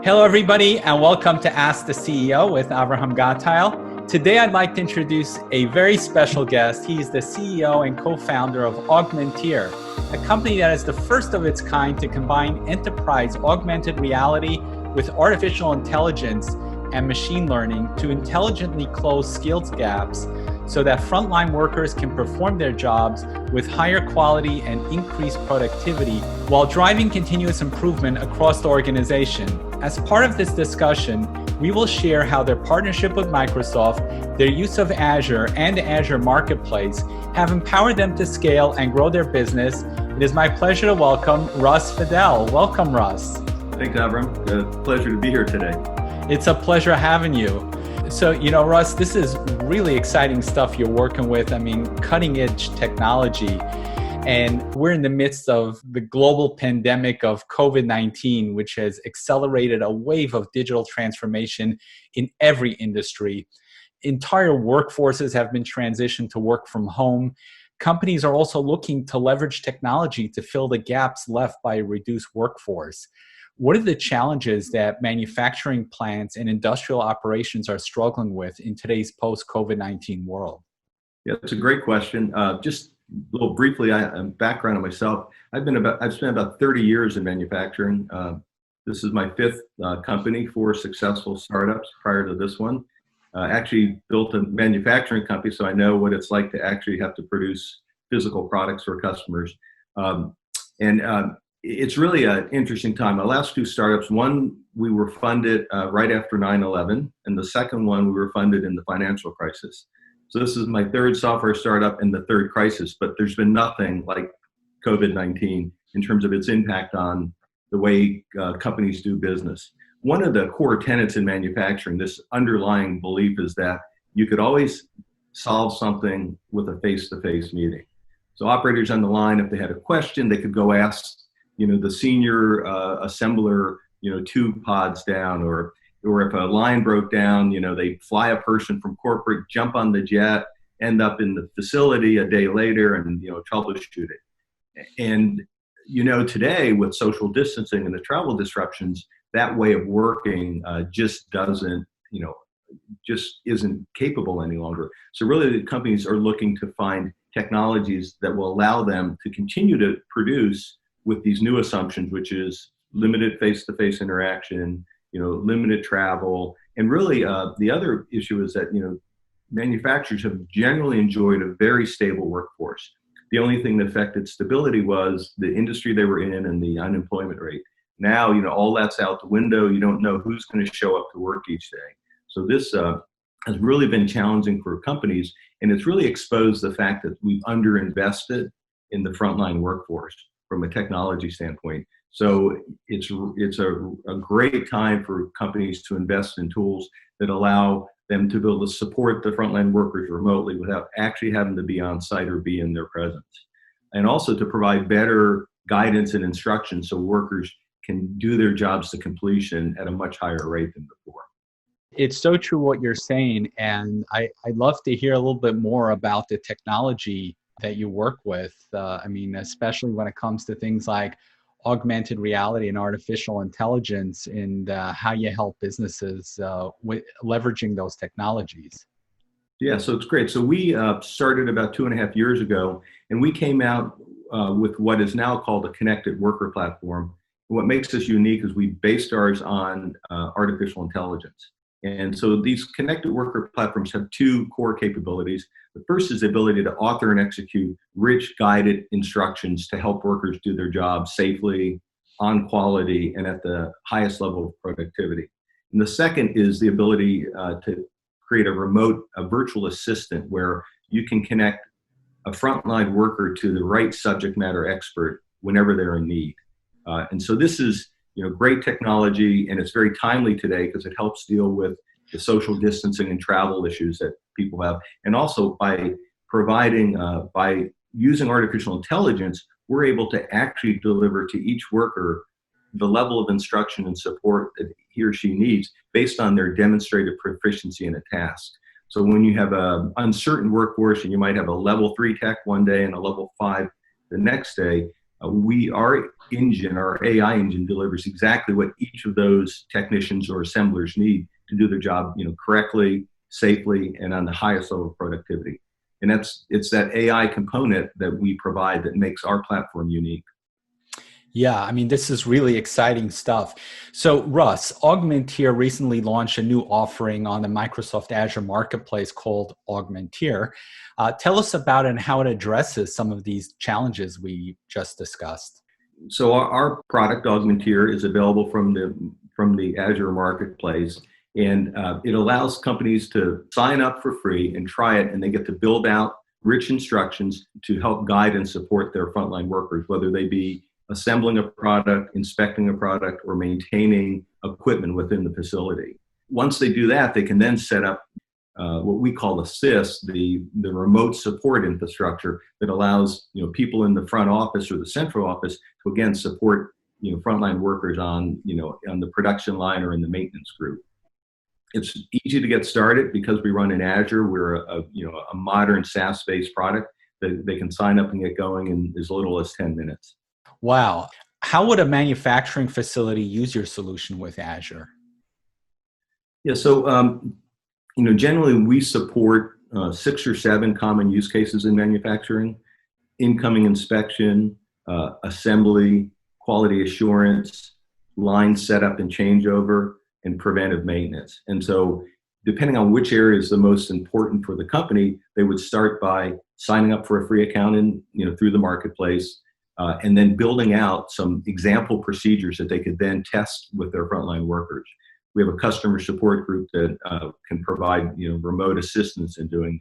Hello, everybody, and welcome to Ask the CEO with Avrohom. Today, I'd like to introduce a very special guest. He's the CEO and co-founder of Augmentir, a company that is the first of its kind to combine enterprise augmented reality with artificial intelligence and machine learning to intelligently close skills gaps so that frontline workers can perform their jobs with higher quality and increased productivity while driving continuous improvement across the organization. As part of this discussion, we will share how their partnership with Microsoft, their use of Azure and the Azure Marketplace have empowered them to scale and grow their business. It is my pleasure to welcome Russ Fadel. Welcome, Russ. Thanks, Avram. A pleasure to be here today. It's a pleasure having you. So, Russ, this is really exciting stuff you're working with. I mean, cutting edge technology. And we're in the midst of the global pandemic of COVID-19, which has accelerated a wave of digital transformation in every industry. Entire workforces have been transitioned to work from home. Companies are also looking to leverage technology to fill the gaps left by a reduced workforce. What are the challenges that manufacturing plants and industrial operations are struggling with in today's post-COVID-19 world? Yeah, that's a great question. Just a little briefly, background on myself. I've spent about 30 years in manufacturing. This is my fifth company, 4 successful startups prior to this one. Actually built a manufacturing company, so I know what it's like to actually have to produce physical products for customers. It's really an interesting time. My last 2 startups, one we were funded right after 9/11, and the second one we were funded in the financial crisis. So this is my 3rd software startup and the 3rd crisis, but there's been nothing like COVID-19 in terms of its impact on the way companies do business. One of the core tenets in manufacturing, this underlying belief, is that you could always solve something with a face-to-face meeting. So operators on the line, if they had a question, they could go ask the senior assembler, 2 pods down, or if a line broke down, they fly a person from corporate, jump on the jet, end up in the facility a day later and, troubleshoot it. And, today with social distancing and the travel disruptions, that way of working just isn't capable any longer. So really the companies are looking to find technologies that will allow them to continue to produce with these new assumptions, which is limited face-to-face interaction, limited travel. And really the other issue is that, manufacturers have generally enjoyed a very stable workforce. The only thing that affected stability was the industry they were in and the unemployment rate. Now, all that's out the window. You don't know who's going to show up to work each day. So this has really been challenging for companies, and it's really exposed the fact that we've underinvested in the frontline workforce from a technology standpoint. So it's a great time for companies to invest in tools that allow them to be able to support the frontline workers remotely without actually having to be on site or be in their presence. And also to provide better guidance and instruction so workers can do their jobs to completion at a much higher rate than before. It's so true what you're saying, and I'd love to hear a little bit more about the technology that you work with. Especially when it comes to things like augmented reality and artificial intelligence, and how you help businesses with leveraging those technologies. Yeah, so it's great. So we started about 2.5 years ago, and we came out with what is now called a connected worker platform. What makes us unique is we based ours on artificial intelligence. And so these connected worker platforms have 2 core capabilities. The first is the ability to author and execute rich guided instructions to help workers do their jobs safely, on quality, and at the highest level of productivity. And the second is the ability to create a virtual assistant where you can connect a frontline worker to the right subject matter expert whenever they're in need. And so this is great technology, and it's very timely today because it helps deal with the social distancing and travel issues that people have. And also by using artificial intelligence, we're able to actually deliver to each worker the level of instruction and support that he or she needs based on their demonstrated proficiency in a task. So when you have an uncertain workforce and you might have a level 3 tech one day and a level 5 the next day, our AI engine delivers exactly what each of those technicians or assemblers need to do their job, correctly, safely, and on the highest level of productivity. And it's that AI component that we provide that makes our platform unique. Yeah, I mean, this is really exciting stuff. So, Russ, Augmentir recently launched a new offering on the Microsoft Azure Marketplace called Augmentir. Tell us about it and how it addresses some of these challenges we just discussed. So our product Augmentir is available from the Azure Marketplace, and it allows companies to sign up for free and try it, and they get to build out rich instructions to help guide and support their frontline workers, whether they be assembling a product, inspecting a product, or maintaining equipment within the facility. Once they do that, they can then set up what we call Assist, the remote support infrastructure that allows people in the front office or the central office to again support frontline workers on the production line or in the maintenance group. It's easy to get started because we run in Azure. We're a modern SaaS-based product that they can sign up and get going in as little as 10 minutes. Wow. How would a manufacturing facility use your solution with Azure? Yeah, so generally we support 6 or 7 common use cases in manufacturing: incoming inspection, assembly, quality assurance, line setup and changeover, and preventive maintenance. And so depending on which area is the most important for the company, they would start by signing up for a free account through the marketplace, and then building out some example procedures that they could then test with their frontline workers. We have a customer support group that can provide remote assistance in doing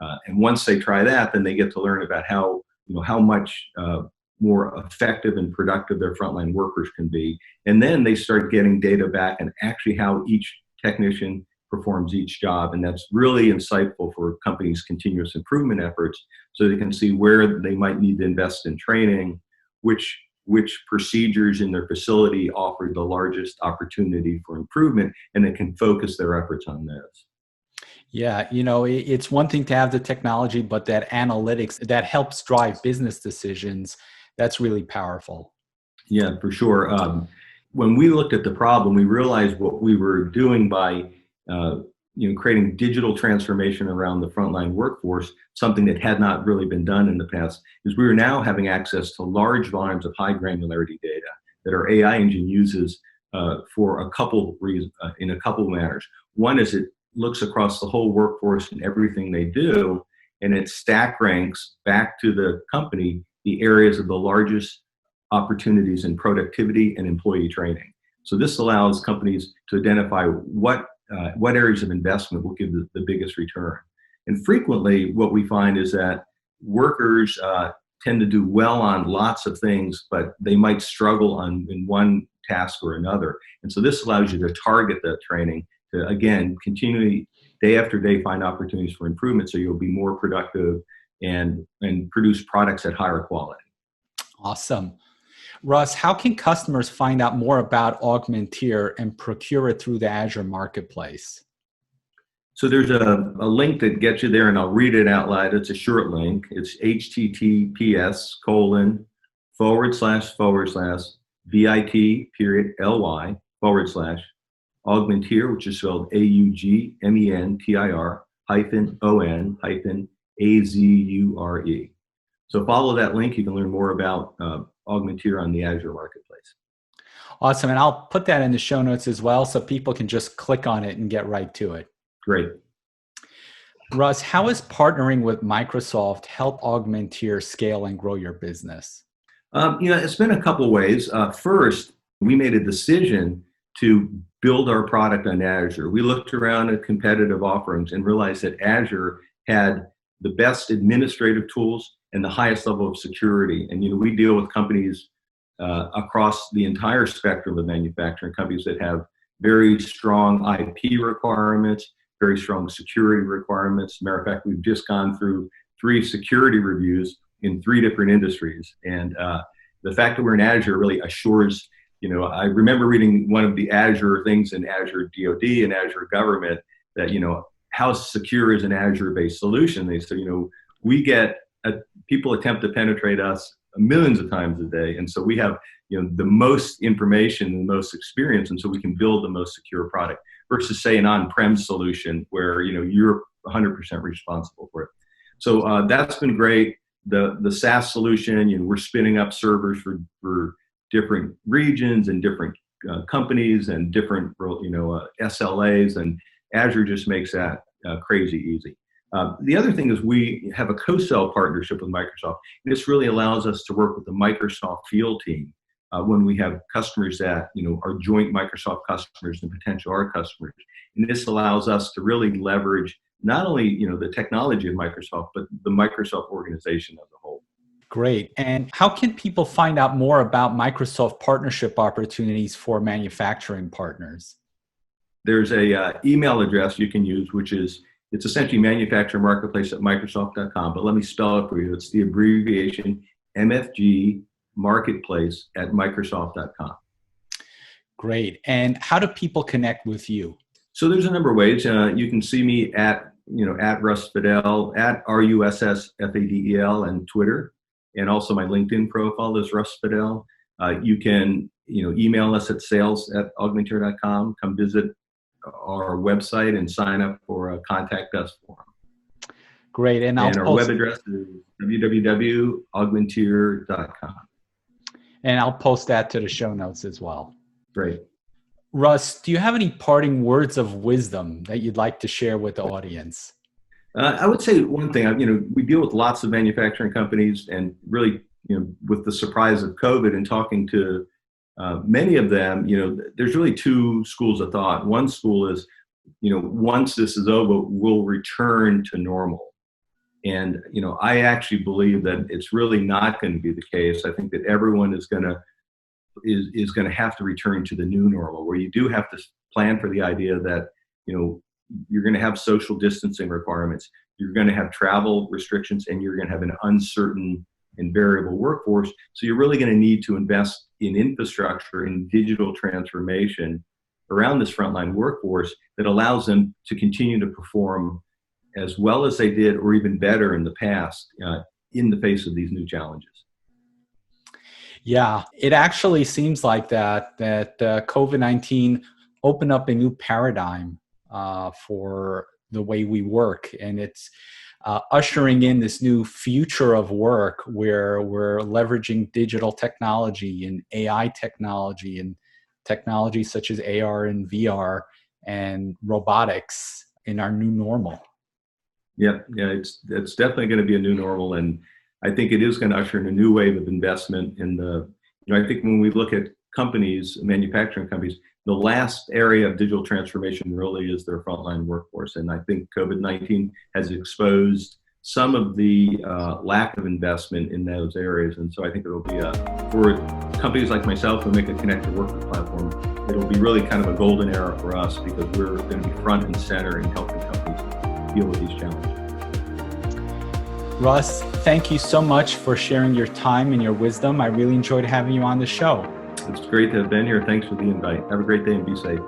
that. And once they try that, then they get to learn about how much more effective and productive their frontline workers can be. And then they start getting data back and actually how each technician performs each job. And that's really insightful for companies' continuous improvement efforts, so they can see where they might need to invest in training, which procedures in their facility offer the largest opportunity for improvement, and they can focus their efforts on those. Yeah, it's one thing to have the technology, but that analytics that helps drive business decisions, that's really powerful. Yeah, for sure. When we looked at the problem, we realized what we were doing by creating digital transformation around the frontline workforce, something that had not really been done in the past, is we are now having access to large volumes of high granularity data that our AI engine uses for a couple reasons, in a couple manners. One is it looks across the whole workforce and everything they do, and it stack ranks back to the company the areas of the largest opportunities in productivity and employee training. So this allows companies to identify what areas of investment will give the biggest return. And frequently what we find is that workers tend to do well on lots of things, but they might struggle in one task or another. And so this allows you to target that training to, again, continually, day after day, find opportunities for improvement so you'll be more productive and produce products at higher quality. Awesome. Russ, how can customers find out more about Augmentir and procure it through the Azure Marketplace? So there's a link that gets you there, and I'll read it out loud. It's a short link. It's https://bit.ly/Augmentir, which is spelled AUGMENTIR-ON-AZURE. So follow that link. You can learn more about Augmentir on the Azure Marketplace. Awesome. And I'll put that in the show notes as well, so people can just click on it and get right to it. Great. Russ, how has partnering with Microsoft helped Augmentir scale and grow your business? It's been a couple ways. First, we made a decision to build our product on Azure. We looked around at competitive offerings and realized that Azure had the best administrative tools and the highest level of security. And we deal with companies across the entire spectrum of manufacturing, companies that have very strong IP requirements, very strong security requirements. Matter of fact, we've just gone through 3 security reviews in 3 different industries. And the fact that we're in Azure really assures, I remember reading one of the Azure things in Azure DoD and Azure government that, how secure is an Azure-based solution? They said, we get people attempt to penetrate us millions of times a day. And so we have, the most information and the most experience. And so we can build the most secure product versus say an on-prem solution where, you're 100% responsible for it. So that's been great. The SaaS solution, we're spinning up servers for different regions and different companies and different, SLAs, and Azure just makes that crazy easy. The other thing is we have a co-sell partnership with Microsoft. This really allows us to work with the Microsoft field team when we have customers that, are joint Microsoft customers and potential our customers. And this allows us to really leverage not only, the technology of Microsoft, but the Microsoft organization as a whole. Great. And how can people find out more about Microsoft partnership opportunities for manufacturing partners? There's a email address you can use, it's essentially MFGMarketplace at Microsoft.com, but let me spell it for you. It's the abbreviation MFGMarketplace at Microsoft.com. Great. And how do people connect with you? So there's a number of ways. You can see me at Russ Fadel, at RUSSFADEL and Twitter. And also my LinkedIn profile is Russ Fadel. You can, email us at sales@augmentir.com. Come visit our website and sign up for a contact us form. Great. And our web address is www.augmentir.com. And I'll post that to the show notes as well. Great. Russ, do you have any parting words of wisdom that you'd like to share with the audience? I would say one thing, we deal with lots of manufacturing companies, and really, with the surprise of COVID and talking to many of them, there's really two schools of thought. One school is, once this is over, we'll return to normal. And, I actually believe that it's really not going to be the case. I think that everyone is going to have to return to the new normal, where you do have to plan for the idea that, you're going to have social distancing requirements, you're going to have travel restrictions, and you're going to have an uncertain and variable workforce. So you're really going to need to invest in infrastructure and digital transformation around this frontline workforce that allows them to continue to perform as well as they did, or even better in the past, in the face of these new challenges. Yeah, it actually seems like that COVID-19 opened up a new paradigm for the way we work. And it's ushering in this new future of work where we're leveraging digital technology and AI technology and technology such as AR and VR and robotics in our new normal. Yeah, it's definitely going to be a new normal. And I think it is going to usher in a new wave of investment in I think when we look at companies, manufacturing companies, the last area of digital transformation really is their frontline workforce. And I think COVID-19 has exposed some of the lack of investment in those areas. And so I think it'll be for companies like myself who make a connected worker platform, it'll be really kind of a golden era for us, because we're going to be front and center in helping companies deal with these challenges. Russ, thank you so much for sharing your time and your wisdom. I really enjoyed having you on the show. It's great to have been here. Thanks for the invite. Have a great day and be safe.